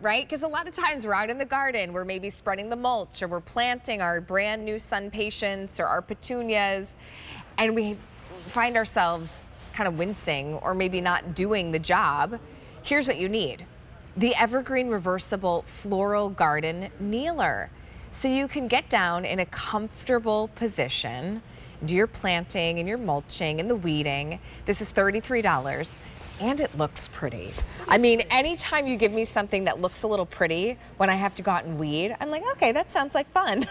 right? Because a lot of times we're out in the garden, we're maybe spreading the mulch, or we're planting our brand new sun patience or our petunias, and we find ourselves kind of wincing or maybe not doing the job. Here's what you need: the Evergreen Reversible Floral Garden Kneeler. So you can get down in a comfortable position, do your planting and your mulching and the weeding. This is $33. And it looks pretty. I mean, anytime you give me something that looks a little pretty when I have to go out and weed, I'm like, okay, that sounds like fun.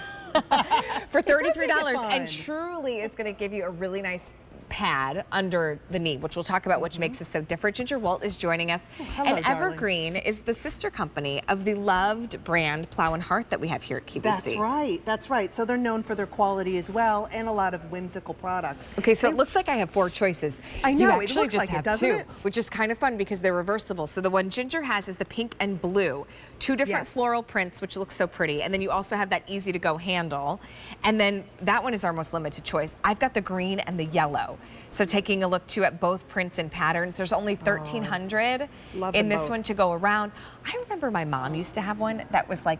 For $33, and truly is gonna give you a really nice pad under the knee, which we'll talk about, which makes us so different. Ginger Walt is joining us. Hello, and Evergreen is the sister company of the loved brand Plow and Hearth that we have here at QVC. That's right, that's right. So they're known for their quality as well, and a lot of whimsical products. Okay, so it looks like I have 4 choices. I know, you actually it looks just like have it, doesn't 2, it? which is kind of fun because they're reversible. So the one Ginger has is the pink and blue, 2 different floral prints, which looks so pretty. And then you also have that easy to go handle. And then that one is our most limited choice. I've got the green and the yellow. So taking a look too at both prints and patterns, there's only 1,300 in this one to go around. I remember my mom used to have one that was like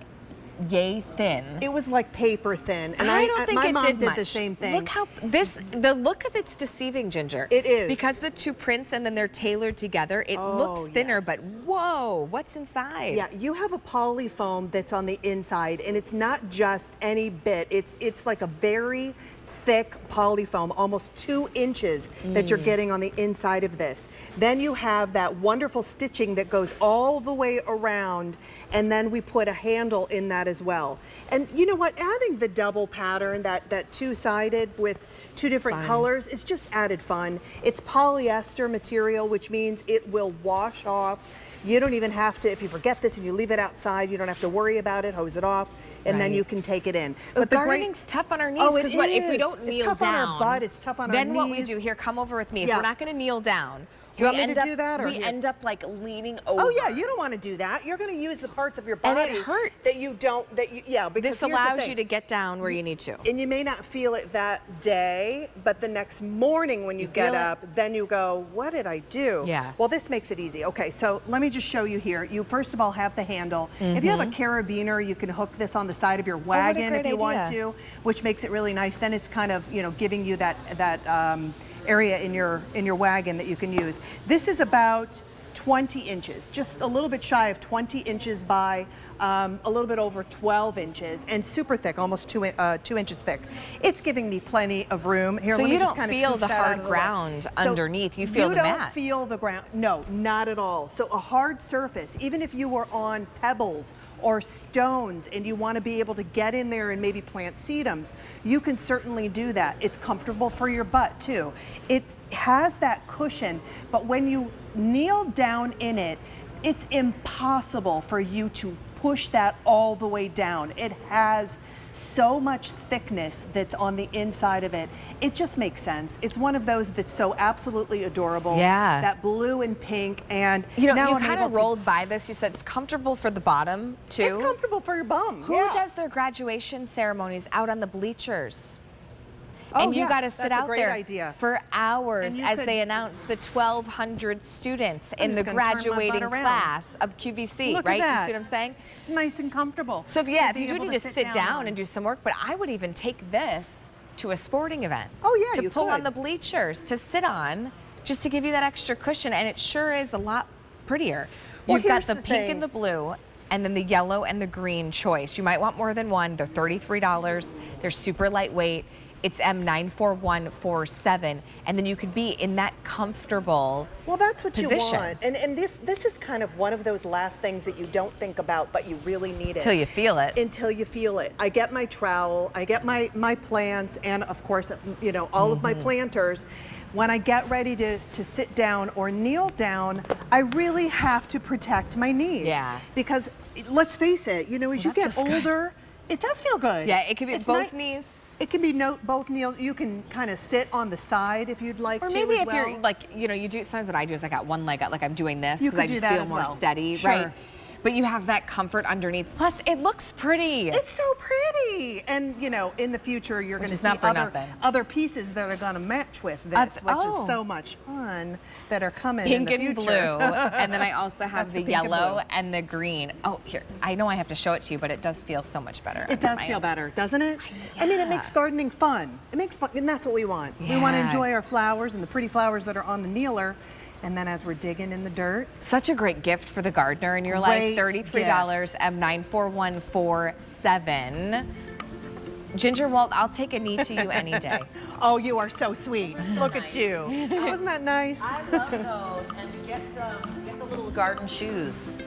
yay thin. It was like paper thin, and I don't think my it mom did did much. the same thing. Look how the look of it's deceiving, Ginger. It is. Because the 2 prints and then they're tailored together, it looks thinner, but whoa, what's inside? Yeah, you have a poly foam that's on the inside, and it's not just any bit. It's like a very thick poly foam, almost 2 inches that you're getting on the inside of this. Then you have that wonderful stitching that goes all the way around, and then we put a handle in that as well. And you know what, adding the double pattern, that 2-sided with 2 different colors, it's just added fun. It's polyester material, which means it will wash off. You don't even have to, if you forget this and you leave it outside, you don't have to worry about it, hose it off, and then you can take it in. But gardening's tough on our knees, because if we don't kneel down, it's tough on our butt, it's tough on our knees. Then what we do, here, come over with me. If we're not gonna kneel down, do you want me to do that? Or we end up like leaning over. Oh yeah, you don't want to do that. You're going to use the parts of your body and it hurts. That you don't, because this allows you to get down where you need to. And you may not feel it that day, but the next morning when you get up, then you go, what did I do? Yeah. Well, this makes it easy. Okay, so let me just show you here. You first of all have the handle. If you have a carabiner, you can hook this on the side of your wagon if you want to, which makes it really nice. Then it's kind of, giving you that area in your wagon that you can use. This is about 20 inches, just a little bit shy of 20 inches by a little bit over 12 inches, and super thick, almost 2 inches thick. It's giving me plenty of room. Here, so let me you just don't kinda feel scooch the that out hard of the way. ground underneath, you feel the mat. You don't feel the ground, no, not at all. So a hard surface, even if you were on pebbles or stones and you want to be able to get in there and maybe plant sedums, you can certainly do that. It's comfortable for your butt too. It has that cushion, but when you kneel down in it, it's impossible for you to push that all the way down. It has so much thickness that's on the inside of it. It just makes sense. It's one of those that's so absolutely adorable. Yeah. That blue and pink, and you now kind of rolled by this. You said it's comfortable for the bottom too. It's comfortable for your bum. Who does their graduation ceremonies out on the bleachers? Oh, and you got to sit out there for hours as they announce the 1,200 students in the graduating class of QVC, right? You see what I'm saying? Nice and comfortable. So if you do need to sit down and do some work, but I would even take this to a sporting event. Oh yeah, to pull on the bleachers, to sit on, just to give you that extra cushion, and it sure is a lot prettier. You've got the pink and the blue, and then the yellow and the green choice. You might want more than one. They're $33. They're super lightweight. It's M94147, and then you could be in that comfortable position. Well, that's what you want. And this is kind of one of those last things that you don't think about, but you really need it. Until you feel it. Until you feel it. I get my trowel, I get my plants, and of course, all of my planters. When I get ready to sit down or kneel down, I really have to protect my knees. Yeah. Because let's face it, as you get older, it does feel good. Yeah, it could be both knees. It can be both kneels. You can kind of sit on the side if you'd like to. Or maybe as if well. you're you do, sometimes what I do is I got one leg out, like I'm doing this, You because I could just do that feel as more well. steady, Sure. right? but you have that comfort underneath. Plus, it looks pretty. It's so pretty. And, you know, in the future, you're going to is see not for nothing. other pieces that are going to match with this, which is so much fun, that are coming in the Pink future. and blue. And then I also have the the pink and yellow blue. and the green. Oh, here. I know I have to show it to you, but it does feel so much better. It does feel better, doesn't it? I mean, it makes gardening fun. It makes fun, and that's what we want. We want to Yeah. enjoy our flowers and the pretty flowers that are on the kneeler. And then as we're digging in the dirt, Such a great gift for the gardener in your Great life. $33, M94147. Ginger Walt, I'll take a knee to you any day. oh, you are so sweet. Look at you. Wasn't that nice? I love those, and get the little garden shoes.